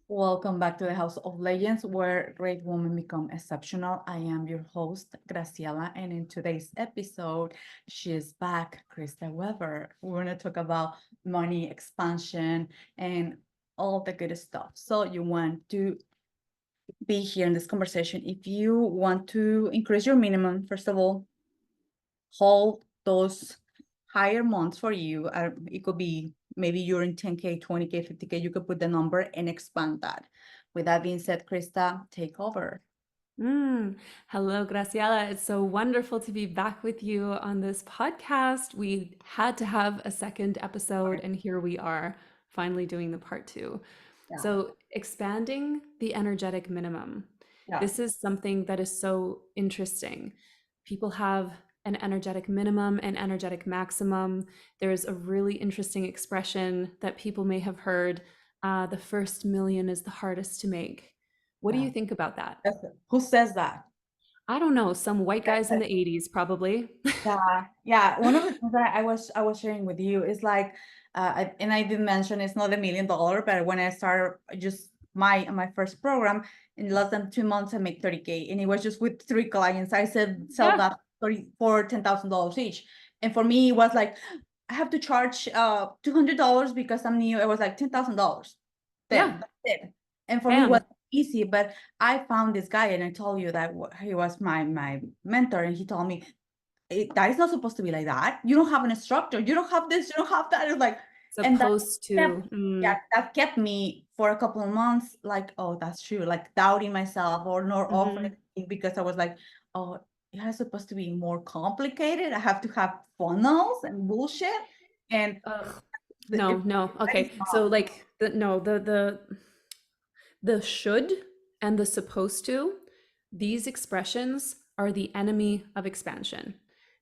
Welcome back to the House of Legends, where great women become exceptional. I am your host, Graciela, and in today's episode, she is back, Krista Weber. We're going to talk about money expansion and all the good stuff. So you want to be here in this conversation. If you want to increase your minimum, first of all, hold those higher months for you. It could be maybe you're in 10K, 20K, 50K. You could put the number and expand that. With that being said, Krista, take over. Hello, Graciela. It's so wonderful to be back with you on this podcast. We had to have a second episode, and here we are, finally doing the part two. Yeah, So, expanding the energetic minimum. yeah, This is something that is so interesting. People have an energetic minimum and energetic maximum. There's a really interesting expression that people may have heard, the first million is the hardest to make. What do yeah. you think about that? Who says that? I don't know, some white guys in the 80s probably. Yeah, yeah. One of the things that I was sharing with you is like, and I did mention it's not $1 million, but when I started just my first program in less than 2 months, I made 30K, and it was just with 3 clients. I said sell Yeah, that 30 for $10,000 each, and for me it was like I have to charge $200 because I'm new. It was like $10,000. yeah, Then that's it, and for me it was bam. easy. But I found this guy, and I told you that he was my mentor, and he told me that is not supposed to be like that. You don't have an instructor. You don't have this. You don't have that. It's like, and that Supposed kept, to. yeah, that kept me for a couple of months, like, oh, that's true, like doubting myself or not offering Mhm. because I was like, oh, yeah, it's supposed to be more complicated. I have to have funnels and bullshit, and Ugh. it, No, no. that is Okay. So not. like the no, the should and the supposed to, these expressions are the enemy of expansion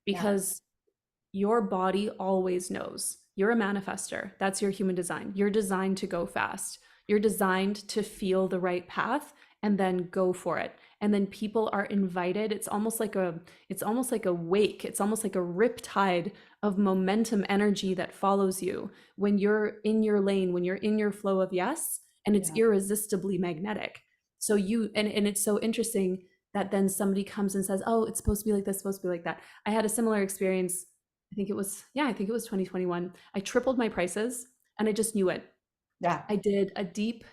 Yeah, because your body always knows. You're a manifester. That's your human design. You're designed to go fast. You're designed to feel the right path and then go for it. And then people are invited. It's almost like a wake. It's almost like a riptide of momentum energy that follows you when you're in your lane, when you're in your flow of yes, and it's yeah, irresistibly magnetic. So and it's so interesting that then somebody comes and says, "Oh, it's supposed to be like this, supposed to be like that." I had a similar experience. I think it was 2021. I tripled my prices and I just knew it. yeah, I did a deep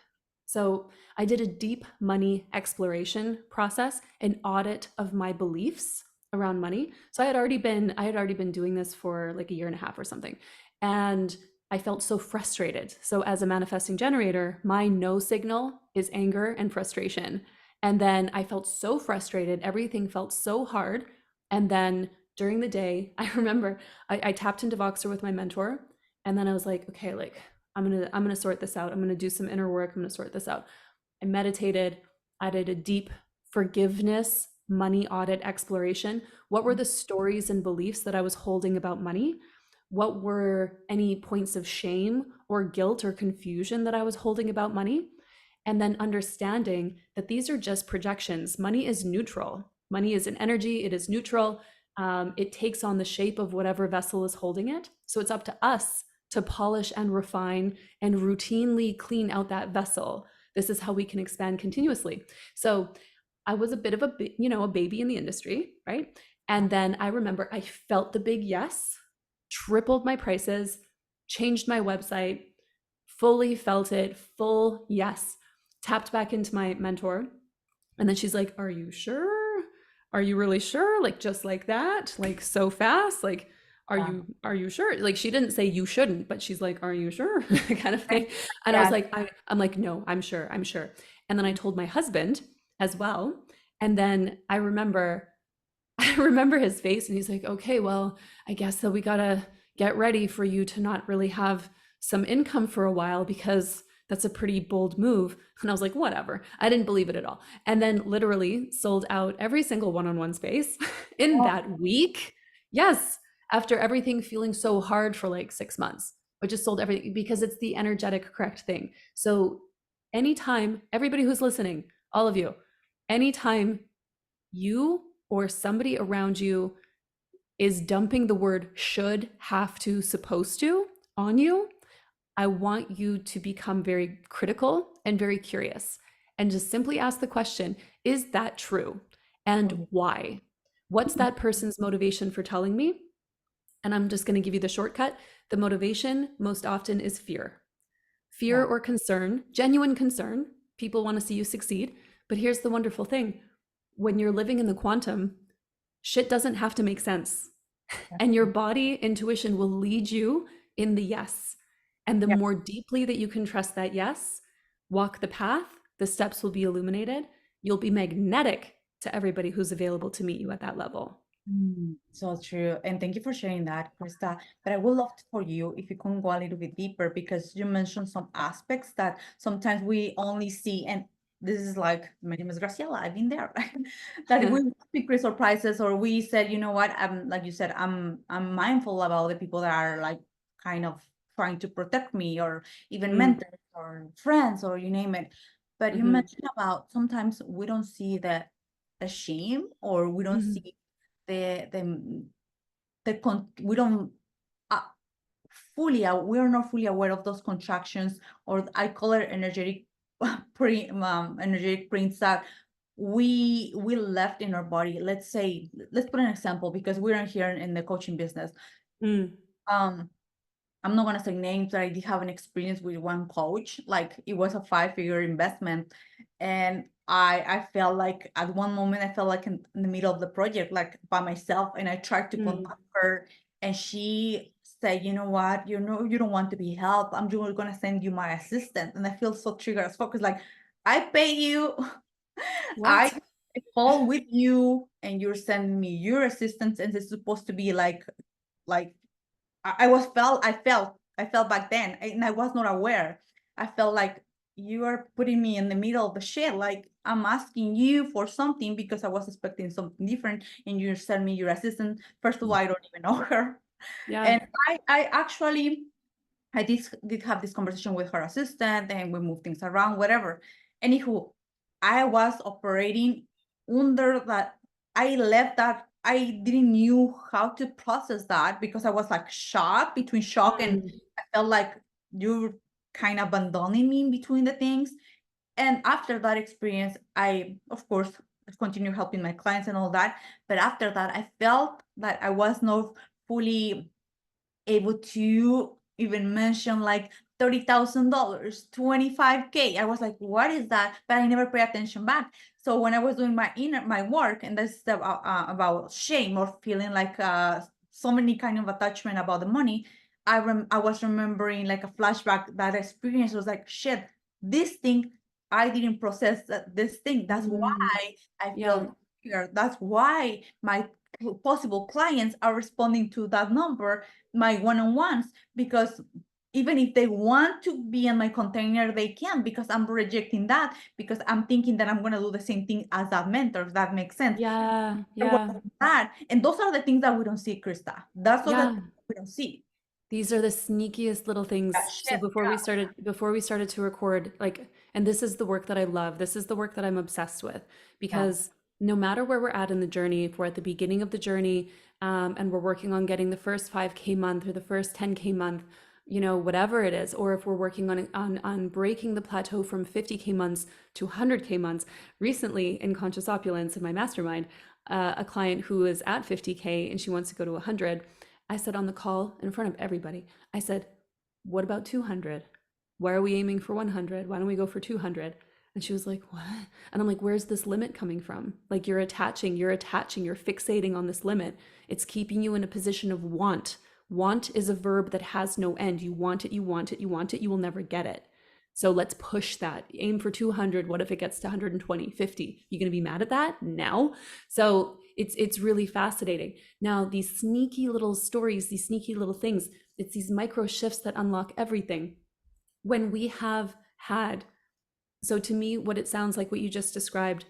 so I did a deep money exploration process, an audit of my beliefs around money. So I had already been doing this for like a year and a half or something. And I felt so frustrated. So as a manifesting generator, my no signal is anger and frustration. And then I felt so frustrated, everything felt so hard. And then during the day, I remember I tapped into Voxer with my mentor, and then I was like, okay, like I'm gonna sort this out. I'm gonna do some inner work. I'm gonna sort this out. I meditated. I did a deep forgiveness money audit exploration. What were the stories and beliefs that I was holding about money? What were any points of shame or guilt or confusion that I was holding about money? And then understanding that these are just projections. Money is neutral. Money is an energy, it is neutral. It takes on the shape of whatever vessel is holding it. So it's up to us to polish and refine and routinely clean out that vessel. This is how we can expand continuously. So I was a bit of a baby in the industry, right? And then I remember I felt the big yes, tripled my prices, changed my website, fully felt it, full yes, tapped back into my mentor. And then she's like, "Are you sure? Are you really sure? Like just like that? Like so fast? Like yeah. are you sure?" Like she didn't say you shouldn't, but she's like, "Are you sure?" kind of thing. And I was Yeah, like, I'm like, "No, I'm sure. I'm sure." And then I told my husband as well. And then I remember I remember his face and he's like, "Okay, well, I guess that we got to get ready for you to not really have some income for a while because that's a pretty bold move." And I was like, "Whatever." I didn't believe it at all. And then literally sold out every single one-on-one space in oh, that week. Yes, after everything feeling so hard for like 6 months. I just sold everything because it's the energetic correct thing. So anytime, everybody who's listening, all of you, anytime you or somebody around you is dumping the word should, have to, supposed to on you, I want you to become very critical and very curious and just simply ask the question, is that true? And Mhm. why? What's that person's motivation for telling me? And I'm just going to give you the shortcut. The motivation most often is fear. Fear Yeah. or concern, genuine concern. People want to see you succeed. But here's the wonderful thing: when you're living in the quantum, shit doesn't have to make sense. And your body intuition will lead you in the yes. And the Yeah. more deeply that you can trust that yes, walk the path, the steps will be illuminated. You'll be magnetic to everybody who's available to meet you at that level. So true. And thank you for sharing that, Krista. But I would love for you if you can go a little bit deeper because you mentioned some aspects that sometimes we only see. And this is like, my name is Graciela, I've been there. That we secret surprises or we said, you know what, like you said, I'm mindful about the people that are like kind of trying to protect me or even Mm, mentors or friends or you name it. But you mhm, mentioned about sometimes we don't see the shame or we don't mhm, see we don't uh, we are not fully aware of those contractions or I call it energetic energetic prints that we left in our body. Let's say, let's put an example because we're here in the coaching business. mm, um I'm not gonna say names, but I did have an experience with one coach. Like it was a 5-figure investment, and I felt like at one moment I felt like in the middle of the project, like by myself, and I tried to mm. contact her, and she said, "You know what? You know you don't want to be helped. I'm just gonna send you my assistant." And I feel so triggered as fuck. Cause like I pay you, I What? call with you, and you're sending me your assistant, and it's supposed to be like I felt back then, and I was not aware. I felt like you are putting me in the middle of the shit. Like I'm asking you for something because I was expecting something different, and you send me your assistant. First of all, I don't even know her, Yeah. and I actually I did have this conversation with her assistant and we moved things around, whatever. Anywho, I was operating under that. I left that. I didn't knew how to process that because I was like shocked between shock and Mm, I felt like you're kind of abandoning me in between the things. And after that experience, I, of course, continue helping my clients and all that. But after that, I felt that I was not fully able to even mention like $30,000, 25K. I was like, what is that? But I never pay attention back. So when I was doing my work, and that's about shame or feeling like so many kind of attachment about the money, I was remembering like a flashback that experience was like, shit, this thing I didn't process this thing. That's mm. why I Yeah. feel here. That's why my possible clients are responding to that number, my one-on-ones, because even if they want to be in my container, they can because I'm rejecting that because I'm thinking that I'm going to do the same thing as that mentor, if that makes sense. Yeah. There was Yeah. that. And those are the things that we don't see, Krista. That's all that Yeah. we don't see. These are the sneakiest little Yeah, things. So shit. before we started to record, like, and this is the work that I love. This is the work that I'm obsessed with Yeah. because no matter where we're at in the journey, if we're at the beginning of the journey, and we're working on getting the first 5K month or the first 10K month, whatever it is, or if we're working on breaking the plateau from 50K months to 100K months. Recently in Conscious Opulence in my mastermind, a client who is at 50K and she wants to go to 100. I said on the call in front of everybody, I said, what about 200? Why are we aiming for 100? Why don't we go for 200? And she was like, what? And I'm like, where's this limit coming from? Like you're fixating on this limit. It's keeping you in a position of want. Want is a verb that has no end. You want it, you want it, you want it, you will never get it. So let's push that. Aim for 200. What if it gets to 120, 50? You going to be mad at that? No. So it's really fascinating. Now, these sneaky little stories, these sneaky little things, it's these micro shifts that unlock everything. When we have had, so to me, what it sounds like, what you just described,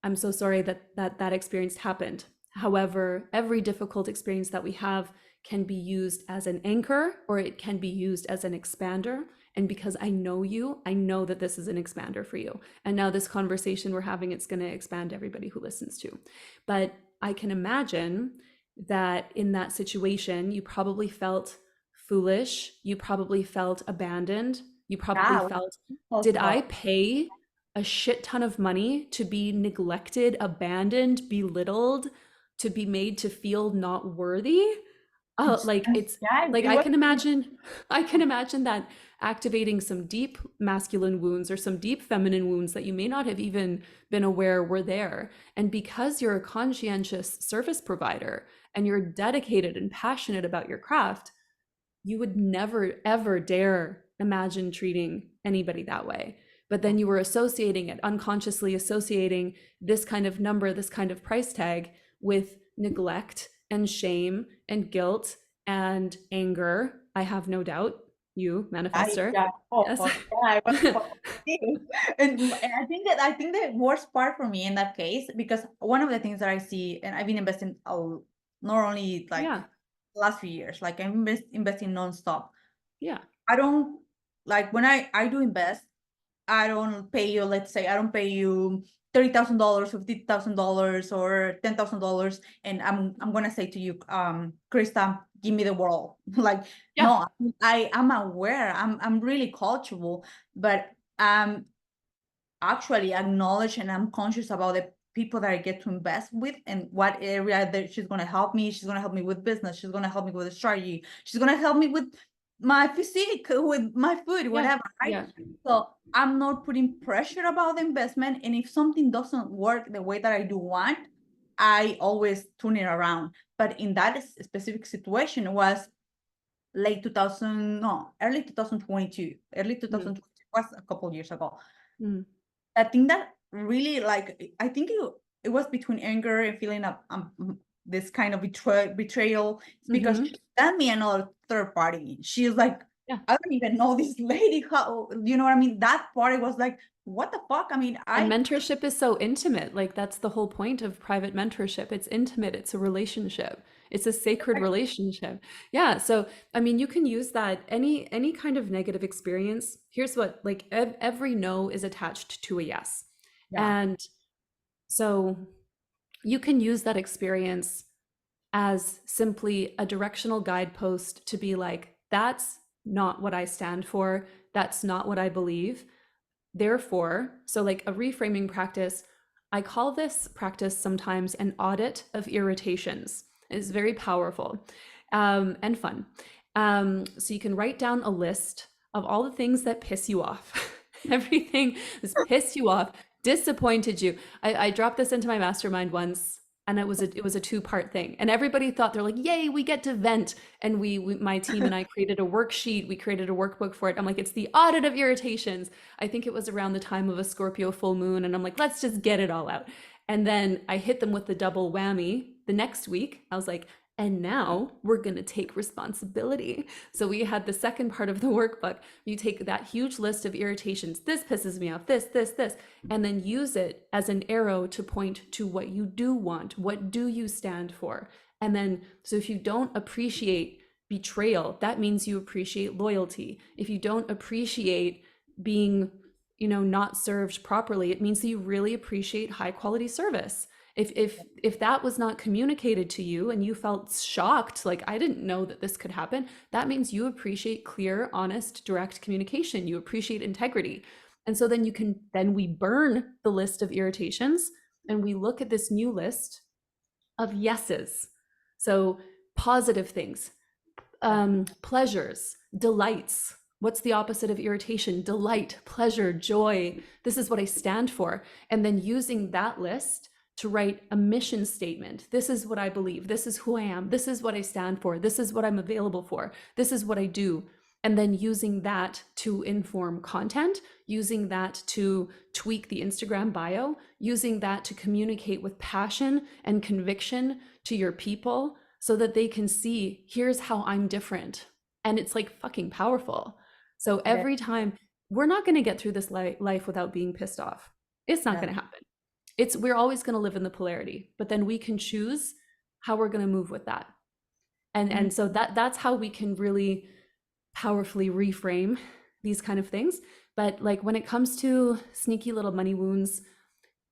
I'm so sorry that experience happened. However, every difficult experience that we have can be used as an anchor or it can be used as an expander. And because I know you, I know that this is an expander for you. And now this conversation we're having, it's going to expand everybody who listens to. But I can imagine that in that situation, you probably felt foolish. You probably felt abandoned. You probably Yeah, felt, did also, I pay a shit ton of money to be neglected, abandoned, belittled, to be made to feel not worthy? Oh, like it's yeah, like it was. I can imagine that activating some deep masculine wounds or some deep feminine wounds that you may not have even been aware were there. And because you're a conscientious service provider and you're dedicated and passionate about your craft, you would never ever dare imagine treating anybody that way. But then you were associating it, unconsciously associating this kind of number, this kind of price tag with neglect and shame and guilt and anger. I have no doubt, you manifester. Yeah, oh, Yes. fuck, yeah, I was so confused. And I think the worst part for me in that case, because one of the things that I see, and I've been investing not only like Yeah. last few years, like I'm investing nonstop. Yeah. I don't like when I do invest. I don't pay you, let's say I don't pay you $30,000 or $50,000 or $10,000, and I'm gonna say to you, Krista, give me the world. Like, Yeah. no, I am aware, I'm really coachable, but actually acknowledge and I'm conscious about the people that I get to invest with and what area that she's going to help me. She's going to help me with business. She's going to help me with a strategy. She's going to help me with my physique, with my food, Yeah. whatever. Right. Yeah. So I'm not putting pressure about the investment. And if something doesn't work the way that I do want, I always turn it around. But in that specific situation, it was late 2000, no, early 2022, early Mm. 2022 was a couple of years ago. Mm. I think that really like I think it was between anger and feeling of this kind of betrayal. It's because Mm-hmm. she sent me another third party. She's like, Yeah. I don't even know this lady. How you know what I mean? That party was like, what the fuck? I mean, And I mentorship is so intimate. Like that's the whole point of private mentorship. It's intimate, it's a relationship. It's a sacred relationship. Yeah, so I mean, you can use that any kind of negative experience. Here's what like every no is attached to a yes. yeah, And so you can use that experience as simply a directional guidepost to be like, that's not what I stand for. That's not what I believe. Therefore, so like a reframing practice, I call this practice sometimes an audit of irritations. It's very powerful and fun. So you can write down a list of all the things that piss you off, everything that's pissed you off, disappointed you. I dropped this into my mastermind once, and it was a two-part thing, and everybody thought they're like, "Yay, we get to vent!" And we my team and I created a worksheet. We created a workbook for it. I'm like, it's the audit of irritations. I think it was around the time of a Scorpio full moon, and I'm like, let's just get it all out. And then I hit them with the double whammy the next week. I was like, and now we're going to take responsibility. So we had the second part of the workbook. You take that huge list of irritations. This pisses me off, this, and then use it as an arrow to point to what you do want. What do you stand for? And then, so if you don't appreciate betrayal, that means you appreciate loyalty. If you don't appreciate being, not served properly, it means that you really appreciate high quality service. If that was not communicated to you and you felt shocked, like I didn't know that this could happen, that means you appreciate clear, honest, direct communication. You appreciate integrity. And so then we burn the list of irritations and we look at this new list of yeses. So positive things, pleasures, delights. What's the opposite of irritation? Delight, pleasure, joy. This is what I stand for. And then using that list to write a mission statement. This is what I believe. This is who I am. This is what I stand for. This is what I'm available for. This is what I do. And then using that to inform content, using that to tweak the Instagram bio, using that to communicate with passion and conviction to your people so that they can see, here's how I'm different. And it's like fucking powerful. So every time, we're not going to get through this life without being pissed off. It's not going to happen. We're always going to live in the polarity, but then we can choose how we're going to move with that. And so that's how we can really powerfully reframe these kind of things. But like when it comes to sneaky little money wounds,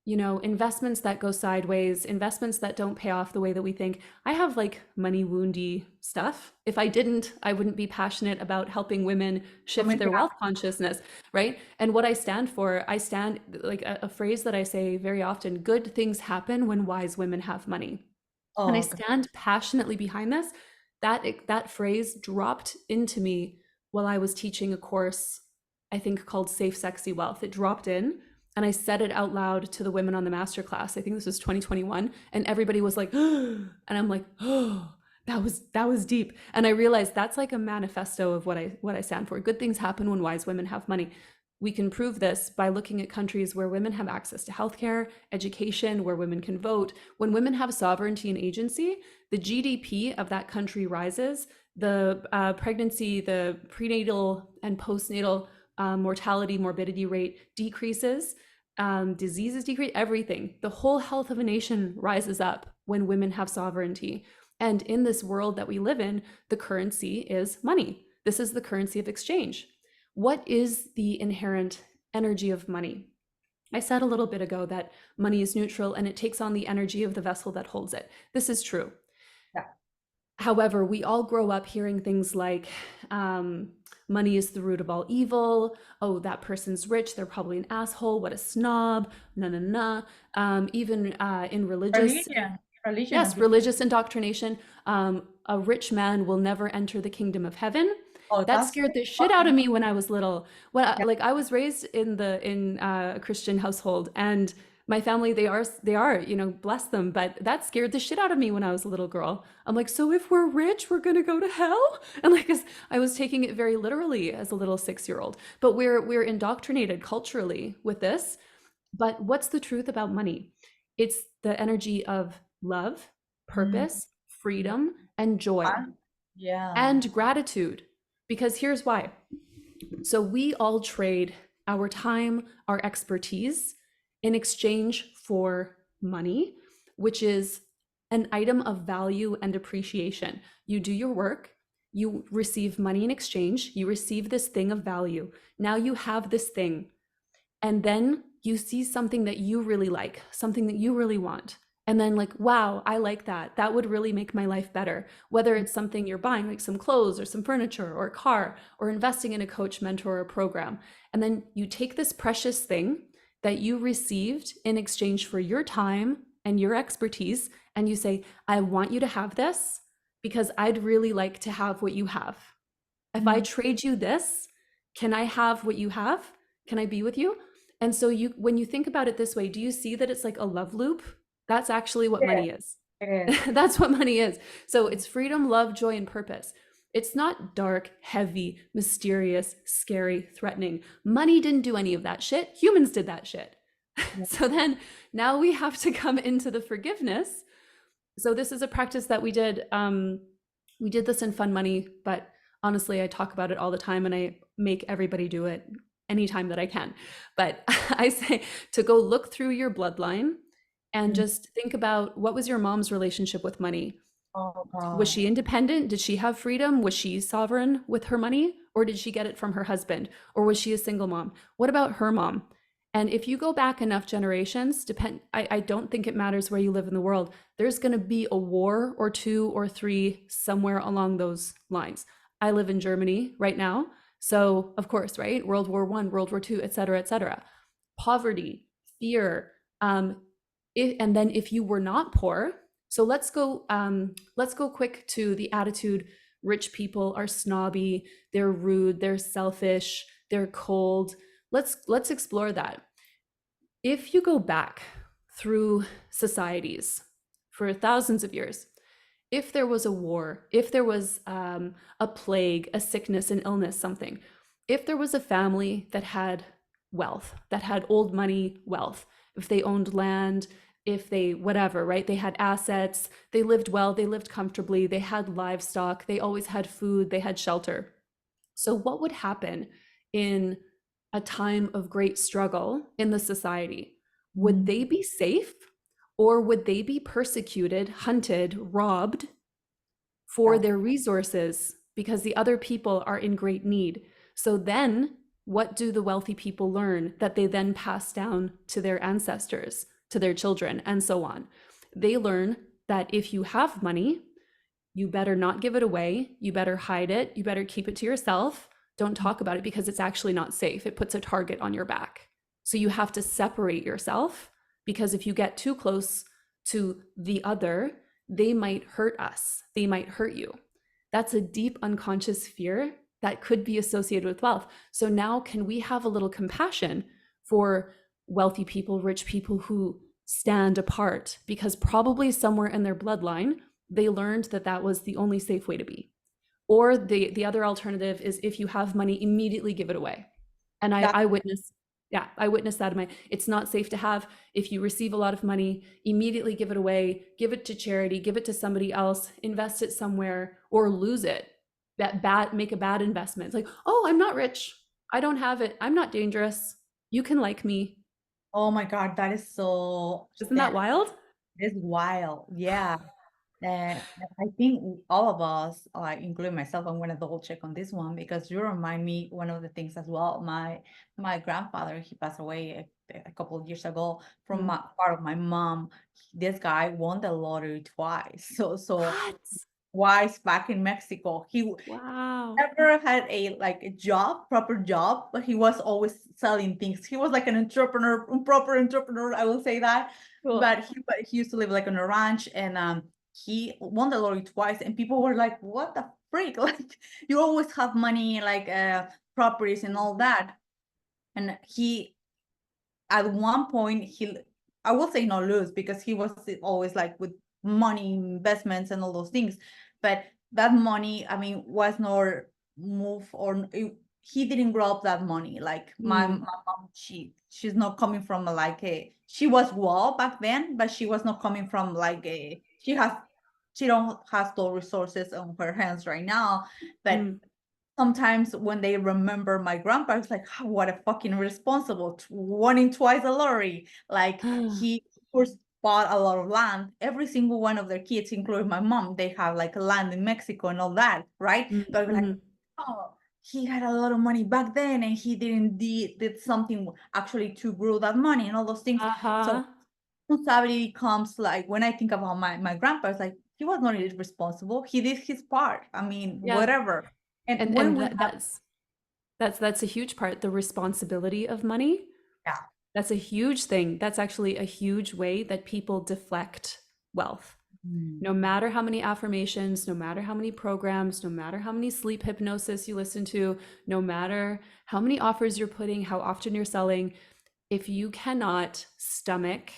investments that go sideways, investments that don't pay off the way that we think. I have like money woundy stuff. If I didn't, I wouldn't be passionate about helping women shift their wealth consciousness, right? And what I stand for, I stand like a phrase that I say very often: good things happen when wise women have money. And I stand passionately behind this. That phrase dropped into me while I was teaching a course, I think called Safe Sexy Wealth. It dropped in and I said it out loud to the women on the masterclass. I think this was 2021, and everybody was like, and I'm like, oh, that was deep. And I realized that's like a manifesto of what I stand for. Good things happen when wise women have money. We can prove this by looking at countries where women have access to healthcare, education, where women can vote. When women have sovereignty and agency, the GDP of that country rises. The pregnancy, the prenatal and postnatal mortality, morbidity rate decreases. Diseases decrease, everything. The whole health of a nation rises up when women have sovereignty. And in this world that we live in, the currency is money. This is the currency of exchange. What is the inherent energy of money? I said a little bit ago that money is neutral and it takes on the energy of the vessel that holds it. This is true. Yeah. However, we all grow up hearing things like, money is the root of all evil. Oh, that person's rich. They're probably an asshole. What a snob. Even in religious, religion. Yes, religious indoctrination. A rich man will never enter the kingdom of heaven. That scared the shit out of me when I was little. I was raised in a Christian household, and my family, they are, bless them, but that scared the shit out of me when I was a little girl. I'm like, so if we're rich, we're gonna go to hell? And I was taking it very literally as a little 6-year-old. But we're indoctrinated culturally with this. But what's the truth about money? It's the energy of love, purpose, freedom, and joy. And gratitude. Because here's why. So we all trade our time, our expertise in exchange for money, which is an item of value and appreciation. You do your work, you receive money in exchange, you receive this thing of value. Now you have this thing, and then you see something that you really like, something that you really want. And then like, wow, I like that. That would really make my life better. Whether it's something you're buying, like some clothes or some furniture or a car, or investing in a coach, mentor, or program. And then you take this precious thing that you received in exchange for your time and your expertise, and you say, I want you to have this because I'd really like to have what you have. If I trade you this, can I have what you have? Can I be with you? And so when you think about it this way, do you see that it's like a love loop? That's actually what money is. That's what money is. So it's freedom, love, joy, and purpose. It's not dark, heavy, mysterious, scary, threatening. Money didn't do any of that shit. Humans did that shit. So then now we have to come into the forgiveness. So this is a practice that we did. We did this in Fun Money, but honestly, I talk about it all the time and I make everybody do it anytime that I can. But I say to go look through your bloodline and just think about, what was your mom's relationship with money? Was she independent? Did she have freedom? Was she sovereign with her money? Or did she get it from her husband? Or was she a single mom? What about her mom? And if you go back enough generations, I don't think it matters where you live in the world, there's going to be a war or 2 or 3 somewhere along those lines. I live in Germany right now. So of course, right? World War I, World War II, et cetera, et cetera. Poverty, fear, and then if you were not poor, so let's go quick to the attitude. Rich people are snobby, they're rude, they're selfish, they're cold. Let's explore that. If you go back through societies for thousands of years, if there was a war, if there was a plague, a sickness, an illness, something, if there was a family that had wealth, that had old money wealth, if they owned land, if they, whatever, right? They had assets, they lived well, they lived comfortably, they had livestock, they always had food, they had shelter. So what would happen in a time of great struggle in the society? Would they be safe, or would they be persecuted, hunted, robbed for their resources because the other people are in great need? So then what do the wealthy people learn that they then pass down to their ancestors? to their children, and so on. They learn that if you have money, you better not give it away. You better hide it. You better keep it to yourself. Don't talk about it because it's actually not safe. It puts a target on your back. So you have to separate yourself, because if you get too close to the other, they might hurt us. They might hurt you. That's a deep unconscious fear that could be associated with wealth. So now, can we have a little compassion for wealthy people, rich people who stand apart? Because probably somewhere in their bloodline, they learned that that was the only safe way to be. Or the other alternative is, if you have money, immediately give it away. And I witnessed that. It's not safe to have. If you receive a lot of money, immediately give it away, give it to charity, give it to somebody else, invest it somewhere, or lose it. Make a bad investment. It's like, oh, I'm not rich, I don't have it, I'm not dangerous, you can like me. Oh my God, that is so, Isn't that wild? is wild. Yeah. I think all of us, including myself, I'm going to double check on this one, because you remind me one of the things as well. My grandfather, he passed away a couple of years ago from part of my mom. This guy won the lottery twice. So What? twice back in Mexico. He Wow. never had a proper job, but he was always selling things. He was like an entrepreneur, proper entrepreneur, I will say that. Cool. But he used to live like on a ranch, and he won the lottery twice, and people were like, what the freak? Like, you always have money, like properties and all that. And he, at one point, I will say not lose, because he was always like with money, investments and all those things. But that money, I mean, was not move, or he didn't grow up that money. Like my mom, she's not coming from she was well back then, but she was not coming from she don't has those resources on her hands right now. But sometimes when they remember my grandpa, it's like, oh, what a fucking irresponsible, winning twice a lottery. Like, he first bought a lot of land. Every single one of their kids, including my mom, they have like land in Mexico and all that, right? But like, oh, he had a lot of money back then, and he did something actually to grow that money and all those things. So responsibility comes, like, when I think about my grandpa, it's like, he was not irresponsible. He did his part. I mean, Yeah. whatever. And when And we that's a huge part, the responsibility of money. Yeah. That's a huge thing. That's actually a huge way that people deflect wealth. No matter how many affirmations, no matter how many programs, no matter how many sleep hypnosis you listen to, no matter how many offers you're putting, how often you're selling, if you cannot stomach,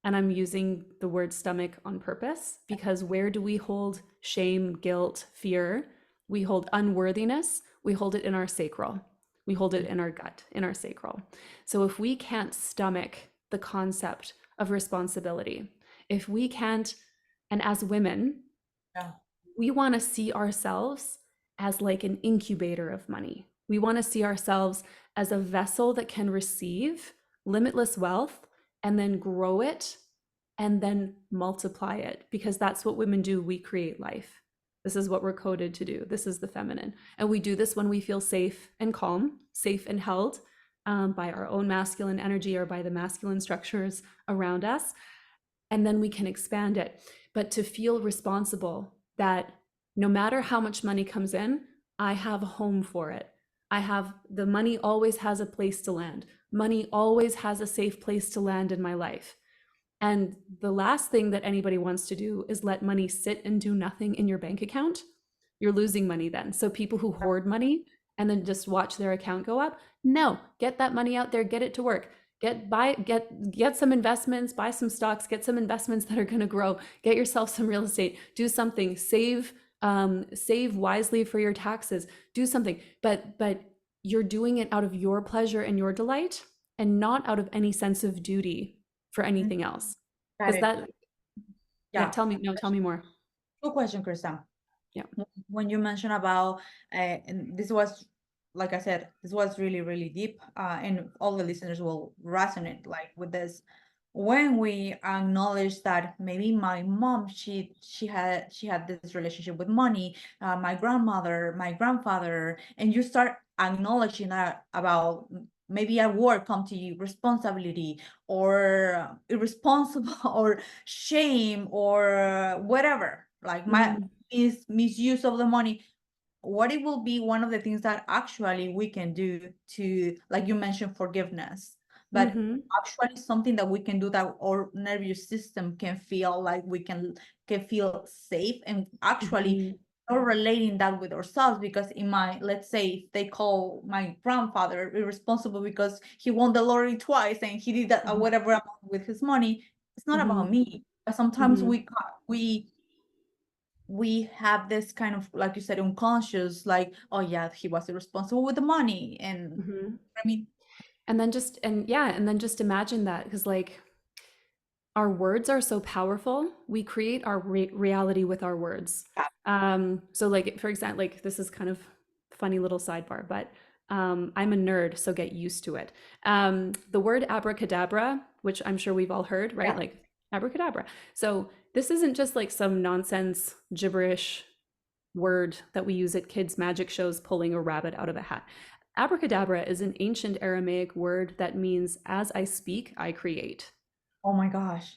and I'm using the word stomach on purpose, because where do we hold shame, guilt, fear? We hold unworthiness. We hold it in our sacral. We hold it in our gut, in our sacral. So if we can't stomach the concept of responsibility, if we can't, and as women, we want to see ourselves as like an incubator of money. We want to see ourselves as a vessel that can receive limitless wealth and then grow it and then multiply it, because that's what women do. We create life. This is what we're coded to do. This is the feminine. And we do this when we feel safe and calm, safe and held by our own masculine energy or by the masculine structures around us. And then we can expand it. But to feel responsible, that no matter how much money comes in, I have a home for it. The money always has a place to land. Money always has a safe place to land in my life. And the last thing that anybody wants to do is let money sit and do nothing in your bank account. You're losing money then. So people who hoard money and then just watch their account go up, no, get that money out there, get it to work. Get some investments, buy some stocks, get some investments that are going to grow, get yourself some real estate, do something, save wisely for your taxes, do something. But you're doing it out of your pleasure and your delight, and not out of any sense of duty for anything else. Because tell me more. Good question, Krista. Yeah. When you mentioned about, and this was, like I said, this was really, really deep, and all the listeners will resonate like with this. When we acknowledge that maybe my mom, she had this relationship with money, my grandmother, my grandfather, and you start acknowledging that about maybe a word come to you, responsibility or irresponsible or shame or whatever, like my Mhm. misuse of the money, what it will be one of the things that actually we can do to, like you mentioned, forgiveness, but Mhm. actually something that we can do that our nervous system can feel like we can feel safe, and actually Mhm. not relating that with ourselves, because in my, let's say if they call my grandfather irresponsible because he won the lottery twice and he did that Mhm. whatever amount with his money, it's not about Mhm. me. But sometimes Mhm. we have this kind of, like you said, unconscious, like, oh yeah, he was irresponsible with the money. And Mhm. I mean, And then just imagine that, because like our words are so powerful. We create our reality with our words. So like for example, like this is kind of funny little sidebar, but I'm a nerd, so get used to it. The word abracadabra, which I'm sure we've all heard, right? yeah. Like abracadabra. So this isn't just like some nonsense gibberish word that we use at kids' magic shows pulling a rabbit out of a hat. Abracadabra is an ancient Aramaic word that means as I speak, I create. Oh my gosh.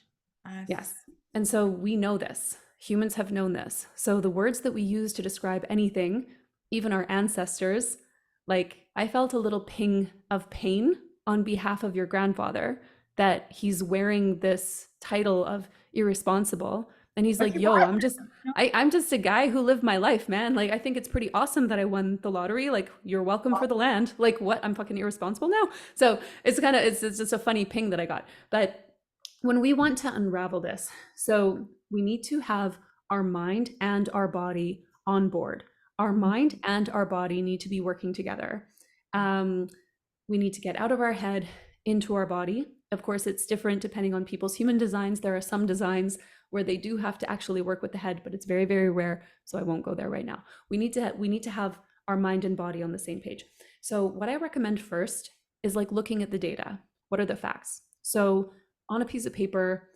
Yes. And so we know this. Humans have known this. So the words that we use to describe anything, even our ancestors, like I felt a little ping of pain on behalf of your grandfather that he's wearing this title of irresponsible. And he's But like, he yo, was, I'm just I'm just a guy who lived my life, man. Like I think it's pretty awesome that I won the lottery. Like you're welcome for the land. Like what? I'm fucking irresponsible now. So it's just a funny ping that I got. But when we want to unravel this, so we need to have our mind and our body on board. Our mind and our body need to be working together. We need to get out of our head into our body. Of course, it's different depending on people's human designs. There are some designs where they do have to actually work with the head, but it's very, very rare. So I won't go there right now. We need to have our mind and body on the same page. So what I recommend first is like looking at the data. What are the facts? So on a piece of paper,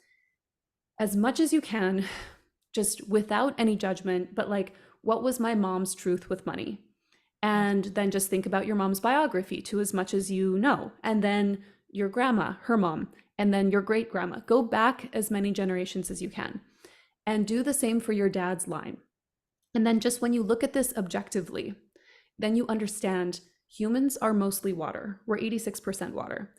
as much as you can, just without any judgment, but like, what was my mom's truth with money? And then just think about your mom's biography to as much as you know. And then your grandma, her mom, and then your great grandma. Go back as many generations as you can. And do the same for your dad's line. And then just when you look at this objectively, then you understand humans are mostly water. We're 86% water.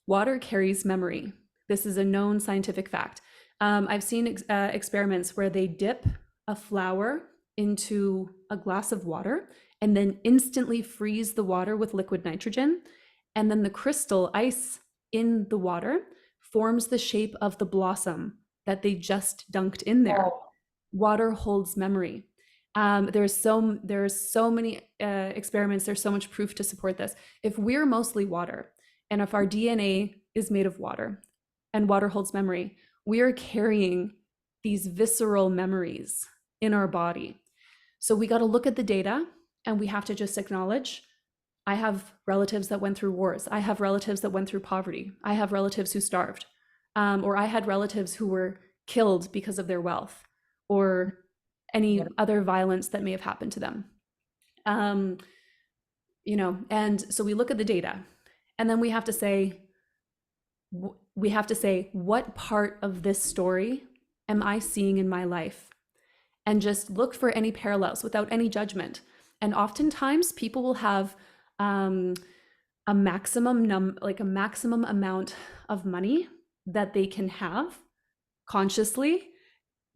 Water carries memory. This is a known scientific fact. I've seen experiments where they dip a flower into a glass of water and then instantly freeze the water with liquid nitrogen. And then the crystal ice in the water forms the shape of the blossom that they just dunked in there. oh, Water holds memory. There's so many experiments. There's so much proof to support this. If we're mostly water, and if our DNA is made of water, and water holds memory, we are carrying these visceral memories in our body. So we got to look at the data, and we have to just acknowledge. I have relatives that went through wars. I have relatives that went through poverty. I have relatives who starved, or I had relatives who were killed because of their wealth, or yeah. any other violence that may have happened to them. Um, and so we look at the data, and then we have to say, what part of this story am I seeing in my life? And just look for any parallels without any judgment. And oftentimes people will have a maximum amount of money that they can have consciously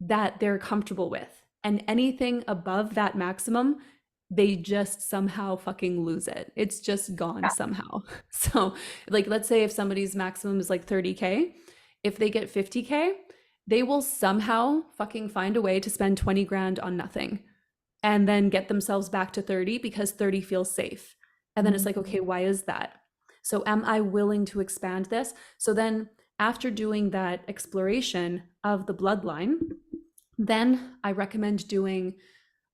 that they're comfortable with. And anything above that maximum, they just somehow fucking lose it. It's just gone somehow. So, like, let's say if somebody's maximum is like 30K, if they get 50K, they will somehow fucking find a way to spend 20 grand on nothing and then get themselves back to 30 because 30 feels safe. And then it's like, okay, why is that? So, am I willing to expand this? So, then after doing that exploration of the bloodline, then I recommend doing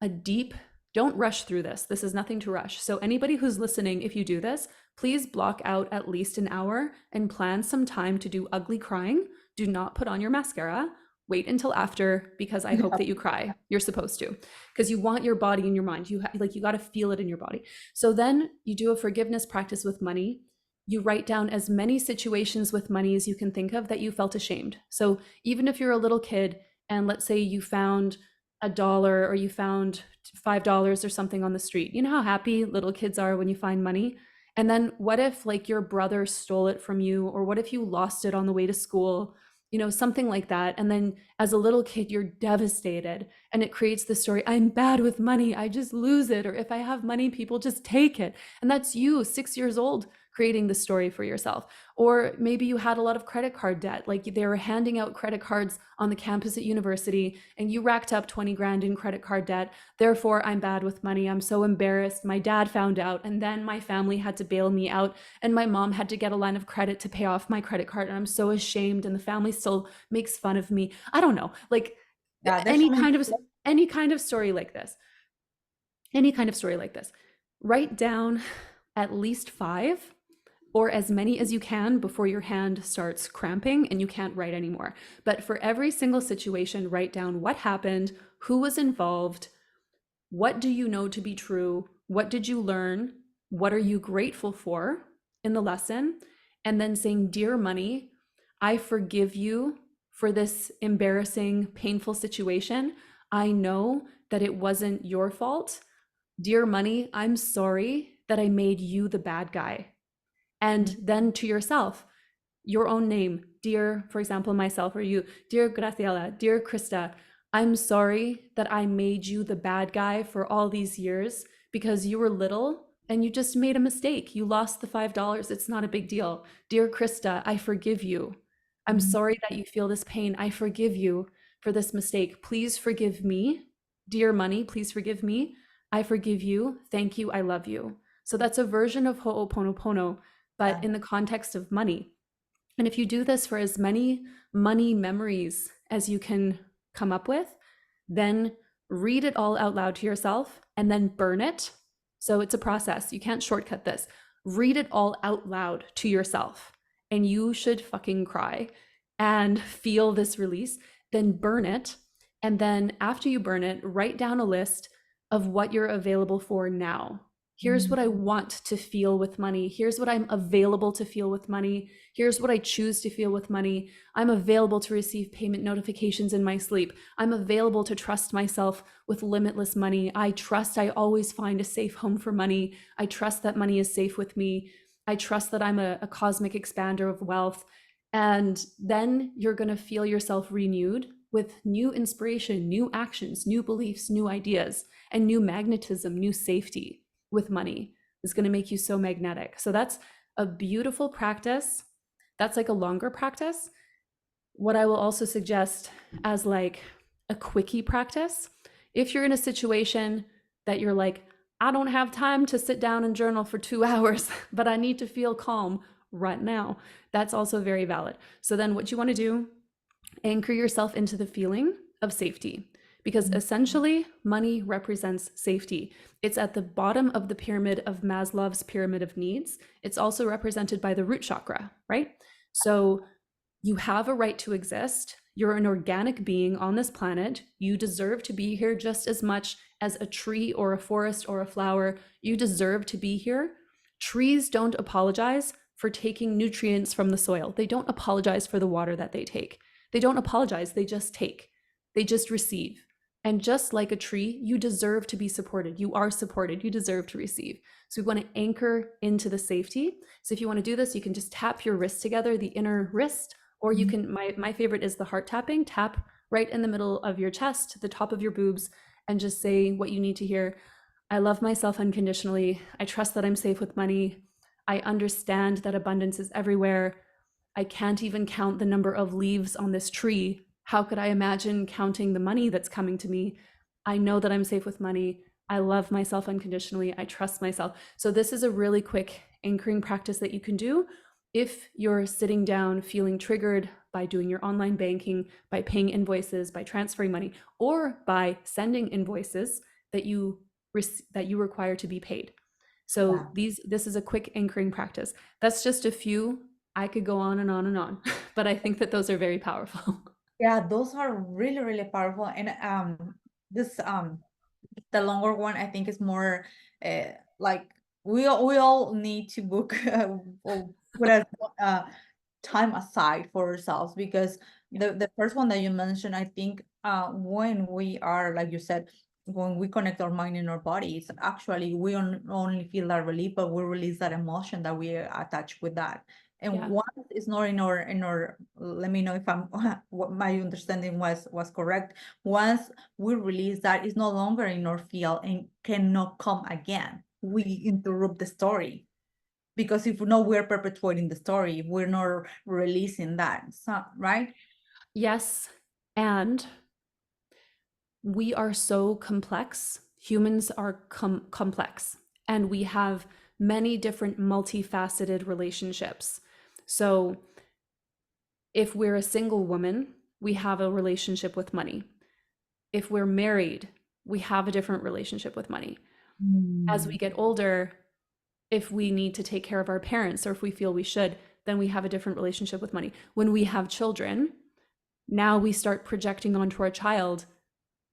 a deep, don't rush through this. This is nothing to rush. So, anybody who's listening, if you do this, please block out at least an hour and plan some time to do ugly crying. Do not put on your mascara. Wait until after, because I hope that you cry. You're supposed to, because you want your body and your mind. You got to feel it in your body. So then you do a forgiveness practice with money. you write down as many situations with money as you can think of that you felt ashamed. So even if you're a little kid and let's say you found $1 or you found $5 or something on the street, you know how happy little kids are when you find money? And then what if like your brother stole it from you, or what if you lost it on the way to school? You know, something like that. And then as a little kid, you're devastated. And it creates the story, I'm bad with money, I just lose it. Or if I have money, people just take it. And that's you, 6 years old, creating the story for yourself. Or maybe you had a lot of credit card debt, like they were handing out credit cards on the campus at university and you racked up 20 grand in credit card debt. Therefore, I'm bad with money. I'm so embarrassed. My dad found out, and then my family had to bail me out, and my mom had to get a line of credit to pay off my credit card. And I'm so ashamed, and the family still makes fun of me. I don't know, like Yeah, there's so any many. kind of any kind of story like this. Any kind of story like this. Write down at least 5 or as many as you can before your hand starts cramping and you can't write anymore. But for every single situation, write down what happened, who was involved, what do you know to be true, what did you learn, what are you grateful for in the lesson, and then saying, dear money, I forgive you for this embarrassing, painful situation. I know that it wasn't your fault. Dear money, I'm sorry that I made you the bad guy. And then to yourself, your own name, dear, for example, myself or you, dear Graciela, dear Krista, I'm sorry that I made you the bad guy for all these years because you were little and you just made a mistake. You lost the $5. It's not a big deal. Dear Krista, I forgive you. I'm sorry that you feel this pain. I forgive you for this mistake. Please forgive me. Dear money, please forgive me. I forgive you. Thank you. I love you. So that's a version of Ho'oponopono, but in the context of money. And if you do this for as many money memories as you can come up with, then read it all out loud to yourself and then burn it. So it's a process. You can't shortcut this. Read it all out loud to yourself, and you should fucking cry and feel this release. Then burn it. And then after you burn it, write down a list of what you're available for now. Here's what I want to feel with money. Here's what I'm available to feel with money. Here's what I choose to feel with money. I'm available to receive payment notifications in my sleep. I'm available to trust myself with limitless money. I trust I always find a safe home for money. I trust that money is safe with me. I trust that I'm a cosmic expander of wealth. And then you're going to feel yourself renewed with new inspiration, new actions, new beliefs, new ideas, and new magnetism, new safety with money is going to make you so magnetic. So that's a beautiful practice. That's like a longer practice. What I will also suggest as like a quickie practice, if you're in a situation that you're like, I don't have time to sit down and journal for 2 hours, but I need to feel calm right now, that's also very valid. So then what you want to do, anchor yourself into the feeling of safety, because essentially money represents safety. It's at the bottom of the pyramid of Maslow's pyramid of needs. It's also represented by the root chakra, right? So you have a right to exist. You're an organic being on this planet. You deserve to be here just as much as a tree or a forest or a flower. You deserve to be here. Trees don't apologize for taking nutrients from the soil. They don't apologize for the water that they take. They don't apologize, they just take. They just receive. And just like a tree, you deserve to be supported. You are supported. You deserve to receive. So we want to anchor into the safety. So if you want to do this, you can just tap your wrists together, the inner wrist, or you can, my favorite is the heart tapping. Tap right in the middle of your chest, the top of your boobs, and just say what you need to hear. I love myself unconditionally. I trust that I'm safe with money. I understand that abundance is everywhere. I can't even count the number of leaves on this tree. How could I imagine counting the money that's coming to me? I know that I'm safe with money. I love myself unconditionally. I trust myself. So this is a really quick anchoring practice that you can do if you're sitting down feeling triggered by doing your online banking, by paying invoices, by transferring money, or by sending invoices that you require to be paid. So this is a quick anchoring practice. That's just a few. I could go on and on and on, but I think that those are very powerful. Yeah, those are really, really powerful. And this the longer one I think is more like we all need to book or put a time aside for ourselves, because the first one that you mentioned, I think when we are, like you said, when we connect our mind and our bodies, actually we only feel that relief, but we release that emotion that we attach with that. And Yeah. once it's not in our, let me know if I'm what my understanding was correct. Once we release that, it's no longer in our field and cannot come again. We interrupt the story, because if we know we're perpetuating the story, we're not releasing that, so, right? Yes. And we are so complex. Humans are complex, and we have many different multifaceted relationships. So if we're a single woman, we have a relationship with money. If we're married, we have a different relationship with money. As we Mm. get older, if we need to take care of our parents or if we feel we should, then we have a different relationship with money. When we have children, now we start projecting onto our child,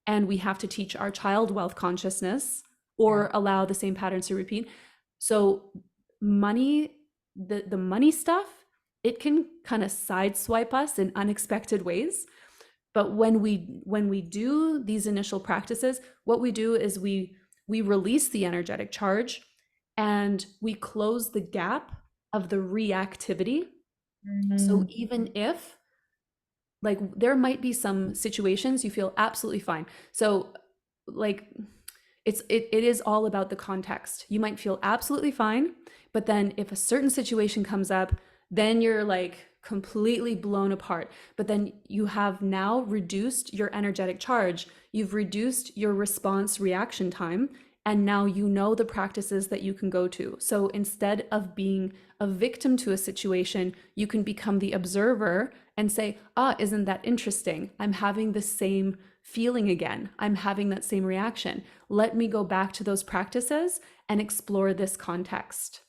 and we have to teach our child wealth consciousness Yeah. or allow the same patterns to repeat. So money, the money stuff, it can kind of sideswipe us in unexpected ways. But when we do these initial practices, what we do is we release the energetic charge, and we close the gap of the reactivity. So Mhm. even if, like, there might be some situations you feel absolutely fine. So like it is all about the context. You might feel absolutely fine, but then if a certain situation comes up, then you're like completely blown apart. But then you have now reduced your energetic charge, you've reduced your response reaction time, and now you know the practices that you can go to. So instead of being a victim to a situation, you can become the observer and say, ah, isn't that interesting? I'm having the same feeling again. I'm having that same reaction. Let me go back to those practices and explore this context.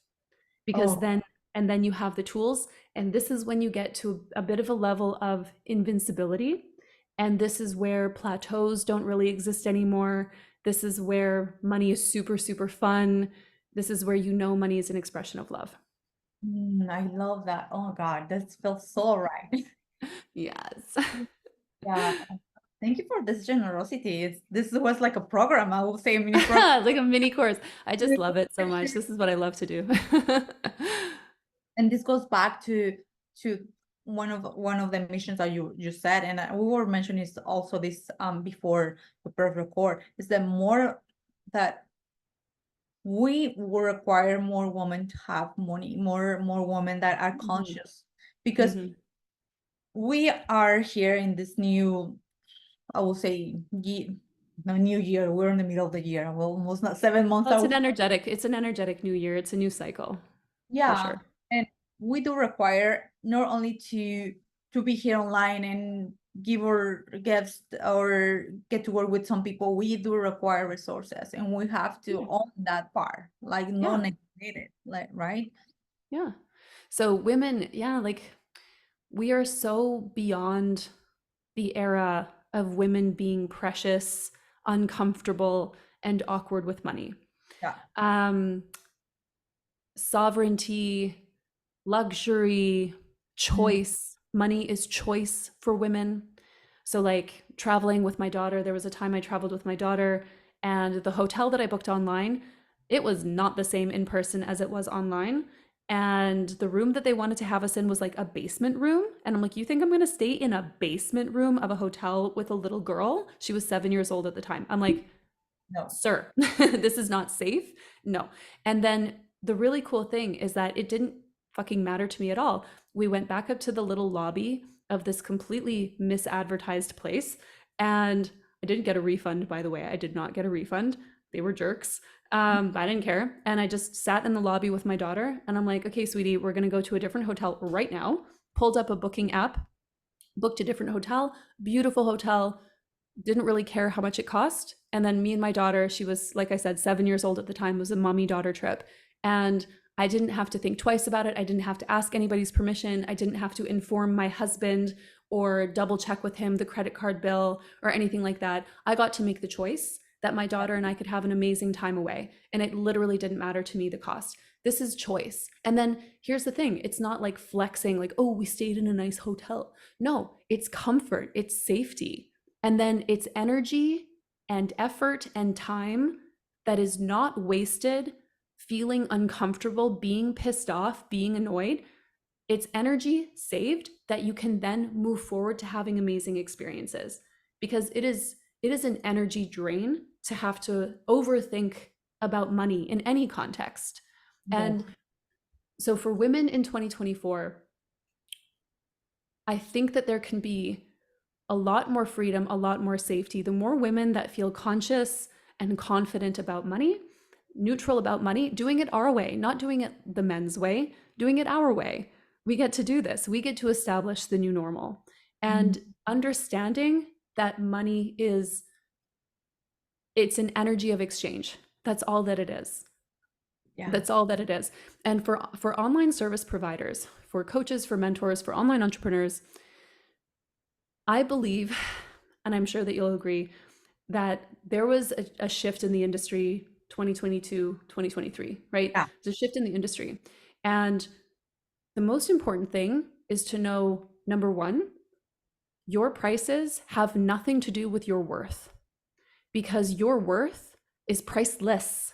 Because Oh, then you have the tools, and this is when you get to a bit of a level of invincibility. And this is where plateaus don't really exist anymore. This is where money is super, super fun. This is where you know money is an expression of love. I love that. Oh God, that feels so right. Yes. Yeah. Thank you for this generosity. This was like a program, I will say, a mini program. Like a mini course. I just love it so much. This is what I love to do. And this goes back to one of the missions that you said, and we were mentioning is also this before the birth record, is that more that we will require more women to have money, more women that are Mhm. conscious, because Mhm. we are here in this new, I will say, no, new year. We're in the middle of the year. Well, almost not 7 months Well, out. it's an energetic new year. It's a new cycle for Yeah, sure. and we do require not only to be here online and give our gifts or get to work with some people. We do require resources, and we have to Yeah. own that part, like no Yeah. negated, like, right? Yeah. So women, yeah, like we are so beyond the era of women being precious, uncomfortable, and awkward with money. Yeah. Um, Sovereignty, luxury, Mm. choice. Money is choice for women. So, like traveling with my daughter, there was a time I traveled with my daughter, and the hotel that I booked online, it was not the same in person as it was online. And the room that they wanted to have us in was like a basement room. And I'm like, you think I'm going to stay in a basement room of a hotel with a little girl? She was 7 years old at the time. I'm like, No. sir, this is not safe. No. And then the really cool thing is that it didn't fucking matter to me at all. We went back up to the little lobby of this completely misadvertised place. And I didn't get a refund, by the way. I did not get a refund. They were jerks. But I didn't care. And I just sat in the lobby with my daughter. And I'm like, okay, sweetie, we're going to go to a different hotel right now. Pulled up a booking app, booked a different hotel, beautiful hotel, didn't really care how much it cost. And then me and my daughter, she was, like I said, 7 years old at the time, was a mommy daughter trip. And I didn't have to think twice about it. I didn't have to ask anybody's permission. I didn't have to inform my husband or double check with him the credit card bill or anything like that. I got to make the choice. that my daughter and I could have an amazing time away. And it literally didn't matter to me the cost. This is choice. And then here's the thing, it's not like flexing, like, oh, we stayed in a nice hotel. No, it's comfort, it's safety. And then it's energy and effort and time that is not wasted feeling uncomfortable, being pissed off, being annoyed. It's energy saved that you can then move forward to having amazing experiences, because it is an energy drain to have to overthink about money in any context. And so for women in 2024, I think that there can be a lot more freedom, a lot more safety. The more women that feel conscious and confident about money, neutral about money, doing it our way, not doing it the men's way, doing it our way. We get to do this. We get to establish the new normal. And understanding that money it's an energy of exchange. That's all that it is. Yeah. That's all that it is. And for online service providers, for coaches, for mentors, for online entrepreneurs, I believe, and I'm sure that you'll agree, that there was a shift in the industry 2022, 2023, right? Yeah. There's a shift in the industry. And the most important thing is to know, number one, your prices have nothing to do with your worth, because your worth is priceless.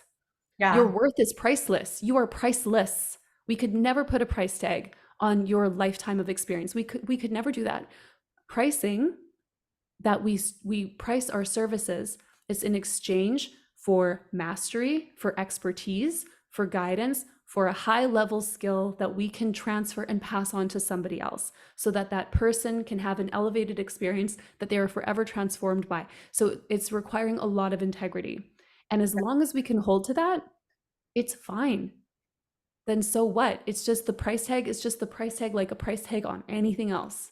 Yeah. Your worth is priceless. You are priceless. We could never put a price tag on your lifetime of experience. We could never do that. Pricing that we price our services is in exchange for mastery, for expertise, for guidance, for a high level skill that we can transfer and pass on to somebody else, so that that person can have an elevated experience that they are forever transformed by. So it's requiring a lot of integrity. And as long as we can hold to that, it's fine. Then so what? It's just the price tag. It's just the price tag, like a price tag on anything else.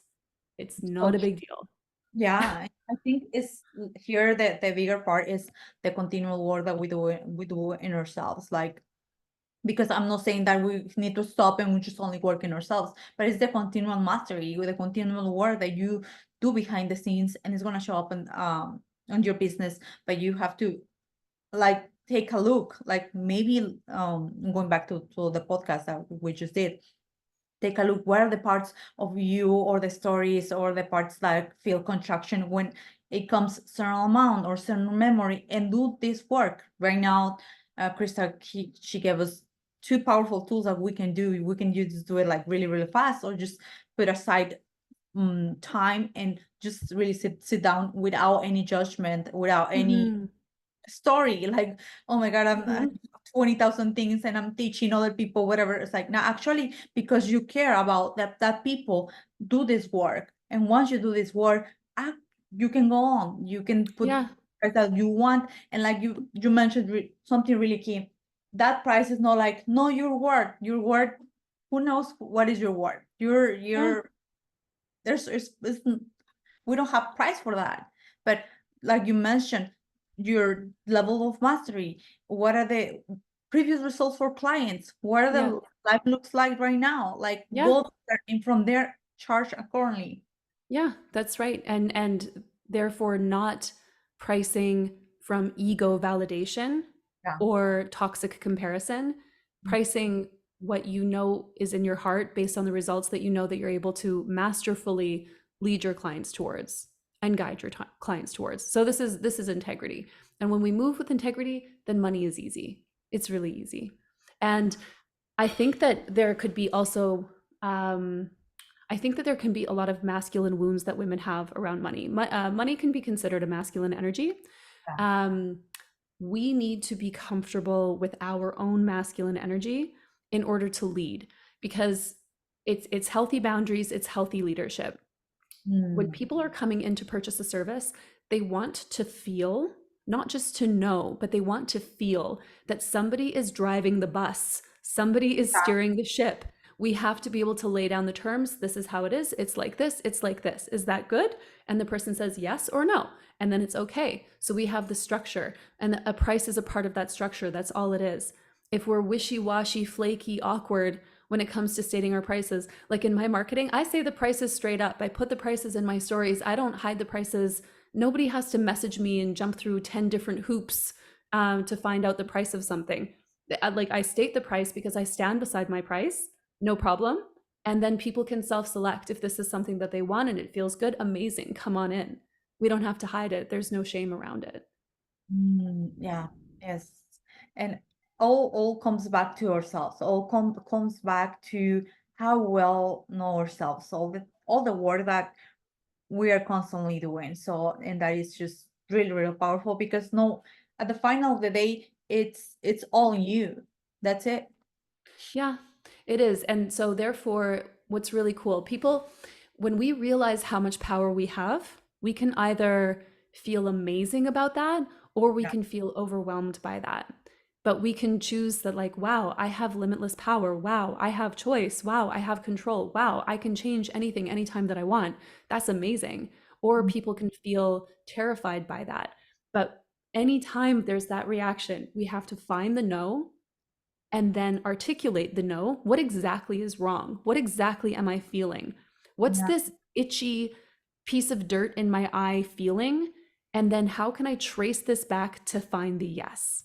It's not a big deal. Yeah, I think it's here that the bigger part is the continual work that we do in ourselves. Like, because I'm not saying that we need to stop and we just only work in ourselves, but it's the continual mastery with the continual work that you do behind the scenes, and it's gonna show up on your business. But you have to like take a look, like maybe going back to the podcast that we just did. Take a look, where are the parts of you or the stories or the parts that feel contraction when it comes certain amount or certain memory, and do this work right now. Krista, she gave us two powerful tools that we can do. We can use do it like really, really fast, or just put aside time and just really sit down without any judgment, without any story, like, oh my god, I have 20,000 things and I'm teaching other people whatever. It's like, no, actually, because you care about that people do this work, and once you do this work, you can go on, you can put that you want. And like you mentioned something really key, that price is not like, no, your word, who knows what is your word, there's we don't have price for that. But like you mentioned, your level of mastery, what are the previous results for clients, what are the life looks like right now, like go there, and from there charge accordingly. Yeah, that's right. And therefore not pricing from ego validation or toxic comparison, pricing what you know is in your heart based on the results that you know that you're able to masterfully lead your clients towards and guide your clients towards. So this is integrity. And when we move with integrity, then money is easy. It's really easy. And I think that there could be also, I think that there can be a lot of masculine wounds that women have around money. Money can be considered a masculine energy. We need to be comfortable with our own masculine energy in order to lead, because it's healthy boundaries, it's healthy leadership. When people are coming in to purchase a service, they want to feel, not just to know, but they want to feel that somebody is driving the bus, somebody is steering the ship. We have to be able to lay down the terms. This is how it is. It's like this. It's like this. Is that good? And the person says yes or no. And then it's okay. So we have the structure, and a price is a part of that structure. That's all it is. If we're wishy-washy, flaky, awkward when it comes to stating our prices, like in my marketing, I say the prices straight up. I put the prices in my stories. I don't hide the prices Nobody has to message me and jump through 10 different hoops to find out the price of something. Like, I state the price because I stand beside my price, no problem. And then people can self-select if this is something that they want and it feels good. Amazing, come on in. We don't have to hide it. There's no shame around it. Yeah, yes. And all comes back to ourselves. Comes back to how well know ourselves. All the work that we are constantly doing. So, and that is just really, really powerful because no, at the final of the day, it's all you. That's it. Yeah, it is. And so, therefore, what's really cool, people, when we realize how much power we have, we can either feel amazing about that or we Yeah. can feel overwhelmed by that. But we can choose that, like, wow, I have limitless power. Wow, I have choice. Wow, I have control. Wow, I can change anything anytime that I want. That's amazing. Or people can feel terrified by that. But anytime there's that reaction, we have to find the no and then articulate the no. What exactly is wrong? What exactly am I feeling? What's Yeah. this itchy piece of dirt in my eye feeling? And then how can I trace this back to find the yes?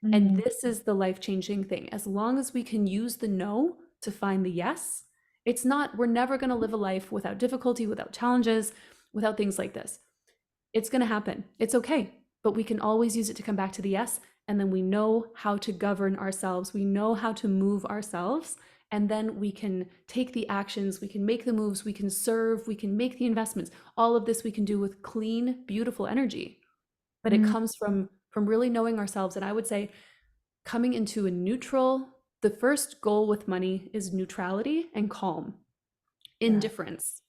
And Mm, this is the life-changing thing. As long as we can use the no to find the yes, it's not, we're never going to live a life without difficulty, without challenges, without things like this. It's going to happen. It's okay. But we can always use it to come back to the yes. And then we know how to govern ourselves. We know how to move ourselves. And then we can take the actions, we can make the moves, we can serve, we can make the investments. All of this we can do with clean, beautiful energy. But it mm, comes from really knowing ourselves. And I would say coming into a neutral, the first goal with money is neutrality and calm, yeah. indifference.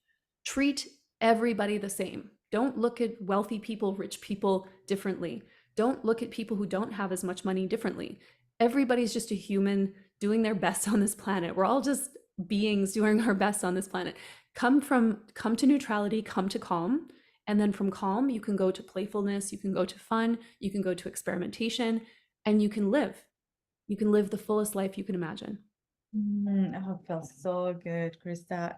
Treat everybody the same. Don't look at wealthy people, rich people differently. Don't look at people who don't have as much money differently. Everybody's just a human doing their best on this planet. We're all just beings doing our best on this planet. Come to neutrality, come to calm, and then from calm you can go to playfulness, you can go to fun, you can go to experimentation, and you can live. You can live the fullest life you can imagine. Oh, it feels so good, Krista.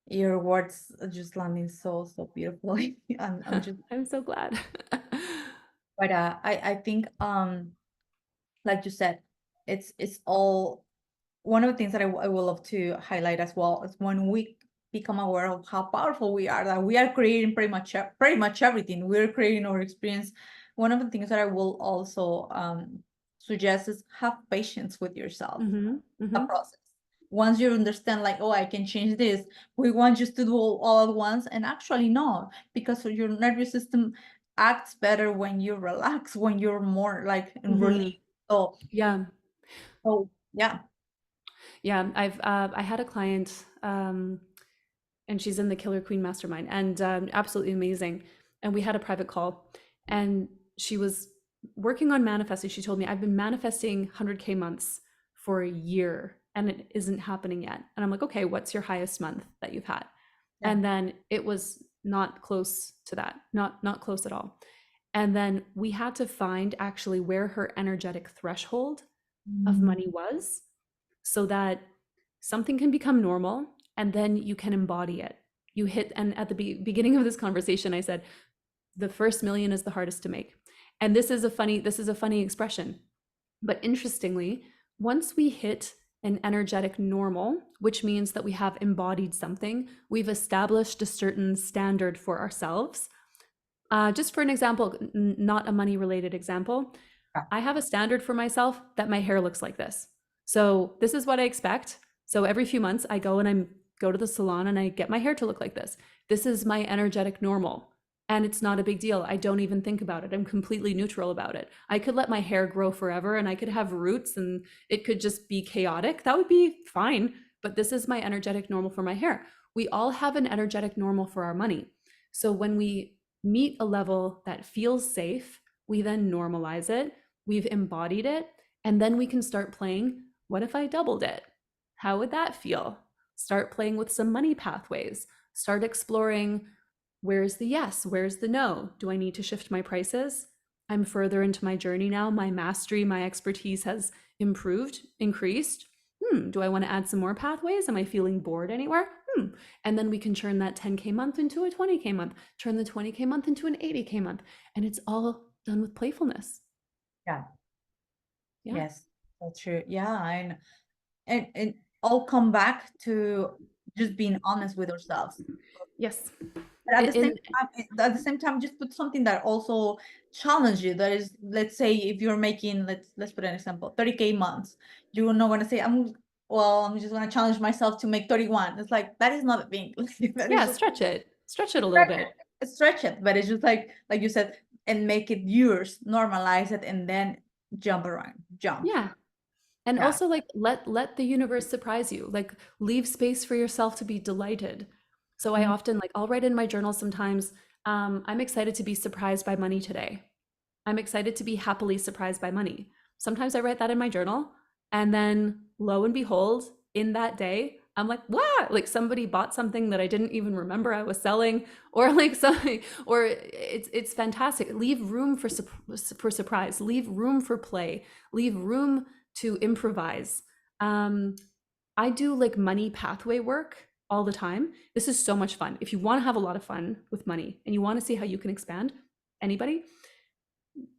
Your words are just landing so beautifully. I'm just, I'm so glad. but I think like you said, it's all one of the things that I would love to highlight as well is when we become aware of how powerful we are, that we are creating pretty much everything. We're creating our experience. One of the things that I will also suggest is have patience with yourself. Mm-hmm, A mm-hmm. process. Once you understand, like, oh, I can change this, we want you to do all at once, and actually no, because your nervous system acts better when you relax, when you're more like in Mm-hmm. relief. So, Yeah. yeah. Yeah. I had a client, and she's in the Killer Queen Mastermind, and absolutely amazing. And we had a private call, and she was working on manifesting. She told me, I've been manifesting 100K months for a year and it isn't happening yet. And I'm like, okay, what's your highest month that you've had? Yeah. And then it was not close to that, not close at all. And then we had to find actually where her energetic threshold of Mm, money was, so that something can become normal and then you can embody it. You hit, and at the beginning of this conversation, I said, the first million is the hardest to make. And this is a funny expression. But interestingly, once we hit an energetic normal, which means that we have embodied something, we've established a certain standard for ourselves. Just for an example, not a money related example, yeah. I have a standard for myself that my hair looks like this. So this is what I expect. So every few months I go to the salon and I get my hair to look like this. This is my energetic normal. And it's not a big deal. I don't even think about it. I'm completely neutral about it. I could let my hair grow forever and I could have roots and it could just be chaotic. That would be fine. But this is my energetic normal for my hair. We all have an energetic normal for our money. So when we meet a level that feels safe, we then normalize it, we've embodied it, and then we can start playing, what if I doubled it? How would that feel? Start playing with some money pathways. Start exploring, where's the yes? Where's the no? Do I need to shift my prices? I'm further into my journey now. My mastery, my expertise has improved, increased. Do I want to add some more pathways? Am I feeling bored anywhere? And then we can turn that 10K month into a 20K month, turn the 20K month into an 80K month. And it's all done with playfulness. Yeah. Yeah. Yes, that's true. Yeah, and all come back to just being honest with ourselves. Yes. But In at the same time, just put something that also challenge you. That is, let's say if you're making, let's put an example, 30K months, you're not gonna say, I'm just gonna challenge myself to make 31. It's like that is not a thing. That is yeah, just stretch it a little bit. stretch it, but it's just like you said, and make it yours, normalize it, and then jump around, jump. Yeah. And Yeah. also like let the universe surprise you. Like leave space for yourself to be delighted. So I Mm, often like I'll write in my journal sometimes, I'm excited to be surprised by money today. I'm excited to be happily surprised by money. Sometimes I write that in my journal, and then lo and behold, in that day, I'm like, wow, like somebody bought something that I didn't even remember I was selling, or like something, or it's fantastic. Leave room for surprise, leave room for play, leave room to improvise. I do like money pathway work all the time. This is so much fun. If you want to have a lot of fun with money and you want to see how you can expand, anybody,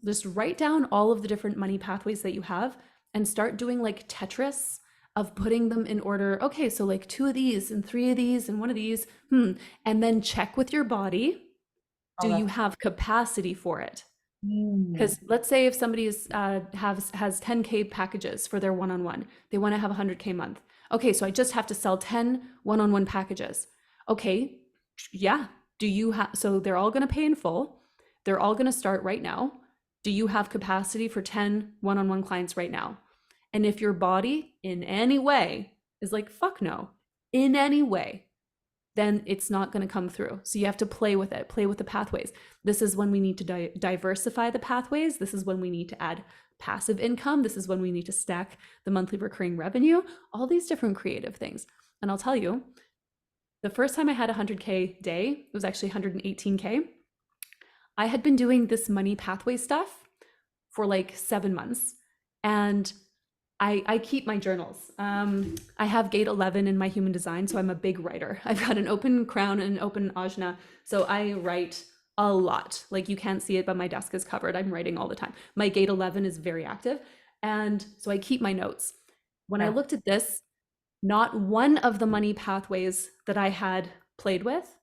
just write down all of the different money pathways that you have and start doing like Tetris of putting them in order. Okay, so like 2 of these and 3 of these and 1 of these. And then check with your body. Do all you that. have capacity for it? Mm, Because let's say if somebody has 10K packages for their one-on-one, they want to have 100K month. Okay, so I just have to sell 10 one-on-one packages. Okay, yeah. Do you have, so they're all going to pay in full. They're all going to start right now. Do you have capacity for 10 one-on-one clients right now? And if your body in any way is like, fuck no, in any way, then it's not going to come through. So you have to play with it, play with the pathways. This is when we need to diversify the pathways. This is when we need to add passive income. This is when we need to stack the monthly recurring revenue, all these different creative things. And I'll tell you, the first time I had a 100K day, it was actually 118K. I had been doing this money pathway stuff for like 7 months. And I keep my journals. I have gate 11 in my human design, so I'm a big writer. I've got an open crown and an open ajna, so I write a lot. Like you can't see it, but my desk is covered. I'm writing all the time. My gate 11 is very active, and so I keep my notes. When I yeah. looked at this, not one of the money pathways that I had played with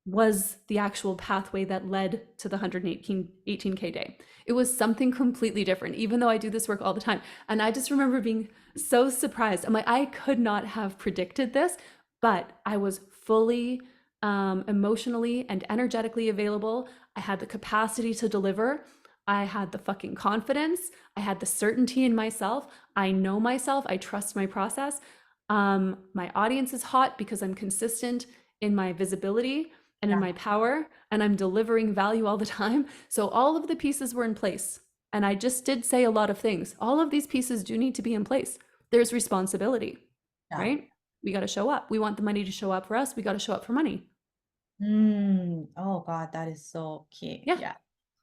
was the actual pathway that led to the 118K day. It was something completely different, even though I do this work all the time. And I just remember being so surprised. I'm like, I could not have predicted this, but I was fully emotionally and energetically available. I had the capacity to deliver. I had the fucking confidence. I had the certainty in myself. I know myself. I trust my process. My audience is hot because I'm consistent in my visibility and in Yeah. my power, and I'm delivering value all the time. So all of the pieces were in place. And I just did say a lot of things. All of these pieces do need to be in place. There's responsibility, Yeah. right? We got to show up. We want the money to show up for us. We got to show up for money. Oh God, that is so key. Yeah, Yeah,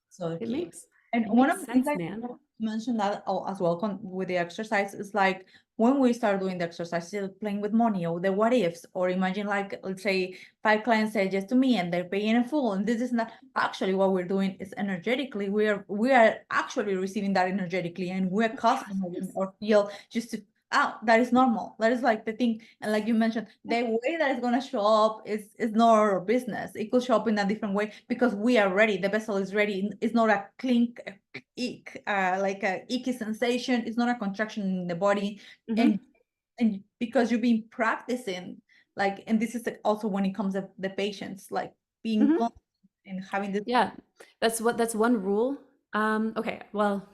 so it key. makes And it one makes of the things sense, I man. mentioned that as well with the exercise is like when we start doing the exercise, still playing with money or the what ifs, or imagine like let's say 5 clients say yes to me and they're paying in full, and this is not actually what we're doing is energetically we are actually receiving that energetically, and we're customizing or feel just to that is normal. That is like the thing. And like you mentioned, the way that it's gonna show up is not our business. It could show up in a different way because we are ready. The vessel is ready. It's not a clink, like a icky sensation. It's not a contraction in the body. Mm-hmm. And because you've been practicing, like, and this is also when it comes to the patients, like being Mm-hmm. confident and having this. Yeah, that's one rule. Okay, well,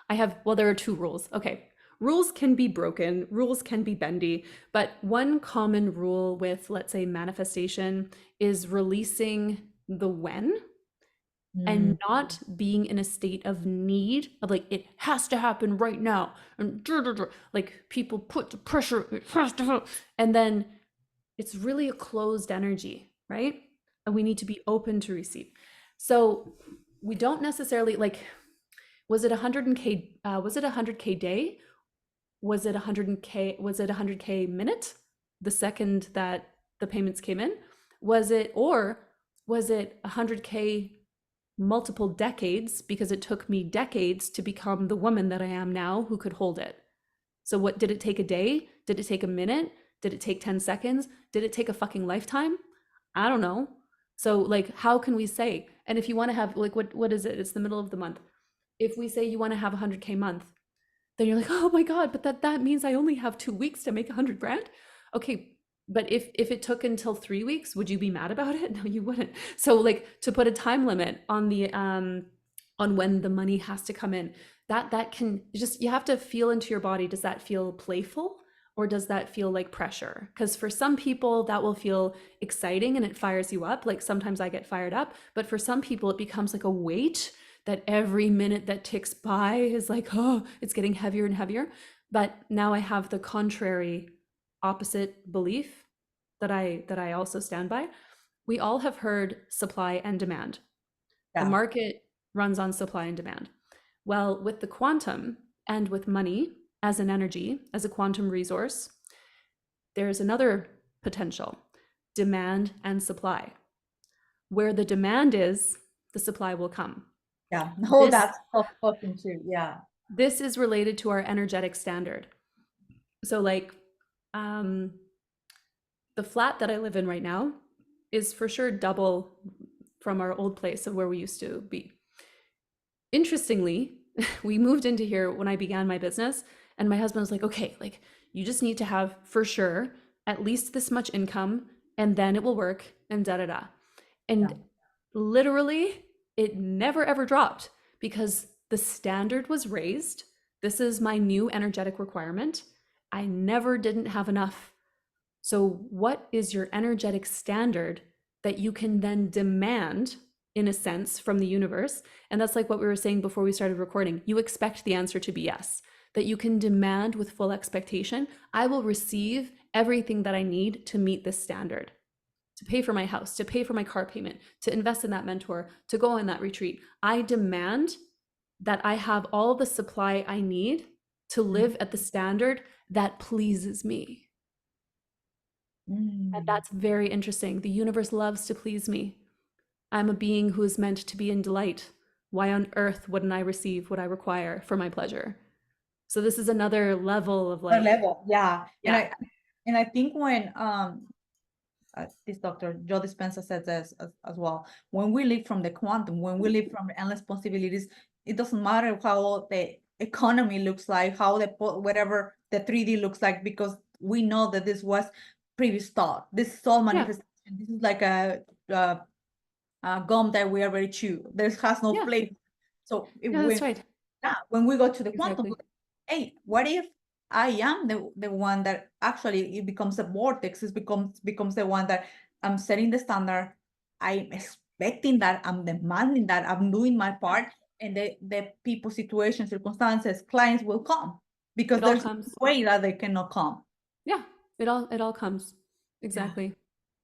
there are 2 rules. Okay. Rules can be broken, rules can be bendy, but one common rule with, let's say, manifestation is releasing the when and not being in a state of need of like, it has to happen right now. And like people put the pressure, it has to happen. And then it's really a closed energy, right? And we need to be open to receive. So we don't necessarily like, was it 100K? Was it 100K day? Was it 100K? Was it 100K minute? the second that the payments came in? Was it 100K multiple decades, because it took me decades to become the woman that I am now who could hold it? So what, did it take a day? Did it take a minute? Did it take 10 seconds? Did it take a fucking lifetime? I don't know. So like, how can we say? And if you want to have like, what is it? It's the middle of the month. If we say you want to have 100K month, then you're like, oh my God, but that means I only have 2 weeks to make 100 grand. Okay. But if it took until 3 weeks, would you be mad about it? No, you wouldn't. So like, to put a time limit on the on when the money has to come in, that can just, you have to feel into your body. Does that feel playful, or does that feel like pressure? Because for some people that will feel exciting and it fires you up. Like sometimes I get fired up, but for some people it becomes like a weight that every minute that ticks by is like, oh, it's getting heavier and heavier. But now I have the contrary, opposite belief that I also stand by. We all have heard supply and demand. The Yeah. market runs on supply and demand. Well, with the quantum and with money as an energy, as a quantum resource, there's another potential: demand and supply. Where the demand is, the supply will come. Yeah. No, This, that's so fucking true. Yeah. this is related to our energetic standard. So like, the flat that I live in right now is for sure double from our old place of where we used to be. Interestingly, we moved into here when I began my business, and my husband was like, okay, like you just need to have for sure at least this much income, and then it will work, and da da da. And Yeah. literally, it never ever dropped because the standard was raised. This is my new energetic requirement. I never didn't have enough. So, what is your energetic standard that you can then demand, in a sense, from the universe? And that's like what we were saying before we started recording. You expect the answer to be yes, that you can demand with full expectation. I will receive everything that I need to meet this standard, to pay for my house, to pay for my car payment, to invest in that mentor, to go on that retreat. I demand that I have all the supply I need to live at the standard that pleases me. And that's very interesting. The universe loves to please me. I'm a being who is meant to be in delight. Why on earth wouldn't I receive what I require for my pleasure? So this is another level of like, level. Yeah. yeah, And I think when this Dr. Joe Dispenza says this as well, when we live from the quantum, when we live from endless possibilities, it doesn't matter how the economy looks like, how the whatever the 3D looks like, because we know that this was previous thought. This is all manifestation. This is like a gum that we already chew. There has no yeah, flavor. So yeah, that's right. when we go to the quantum, Exactly. hey, what if I am the one that actually it becomes a vortex? It becomes the one that I'm setting the standard. I'm expecting that. I'm demanding that. I'm doing my part, and the people, situations, circumstances, clients will come because It all there's no comes. way that they cannot come. Yeah, it all comes. Yeah. Exactly.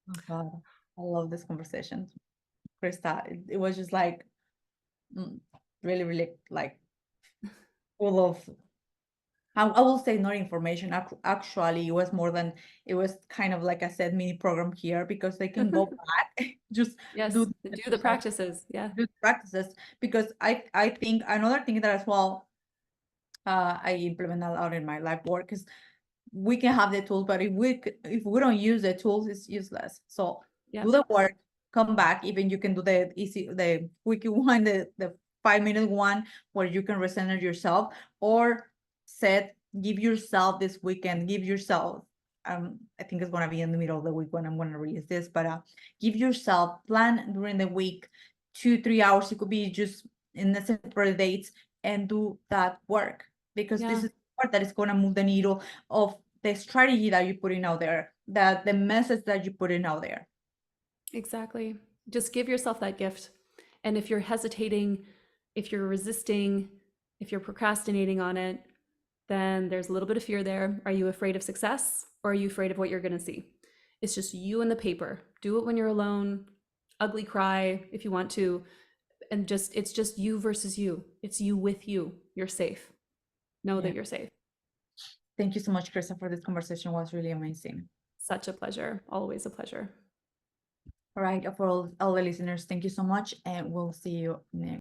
Oh God, I love this conversation, Krista. It was just like really, really like full of, I will say not information. Actually, it was more than, it was kind of like I said, mini program here, because they can go back, just Yes, do the do the exercise, practices. Yeah. do the practices. Because I think another thing that as well, I implement a lot in my life work is we can have the tools, but if we don't use the tools, it's useless. So Yeah. do the work, come back. Even you can do the quick one, the 5-minute one where you can recenter yourself, or give yourself this weekend, give yourself, I think it's gonna be in the middle of the week when I'm gonna release this, but give yourself, plan during the week, 2-3 hours. It could be just in the separate dates, and do that work, because this Yeah. is part that is going to move the needle of the strategy that you're putting out there, that the message that you're putting out there. Exactly. Just give yourself that gift. And if you're hesitating, if you're resisting, if you're procrastinating on it, then there's a little bit of fear there. Are you afraid of success, or are you afraid of what you're going to see? It's just you and the paper. Do it when you're alone. Ugly cry if you want to. And just, it's just you versus you. It's you with you. You're safe. Know Yeah. that you're safe. Thank you so much, Krista, for this conversation. It was really amazing. Such a pleasure. Always a pleasure. All right, for all the listeners, thank you so much, and we'll see you next.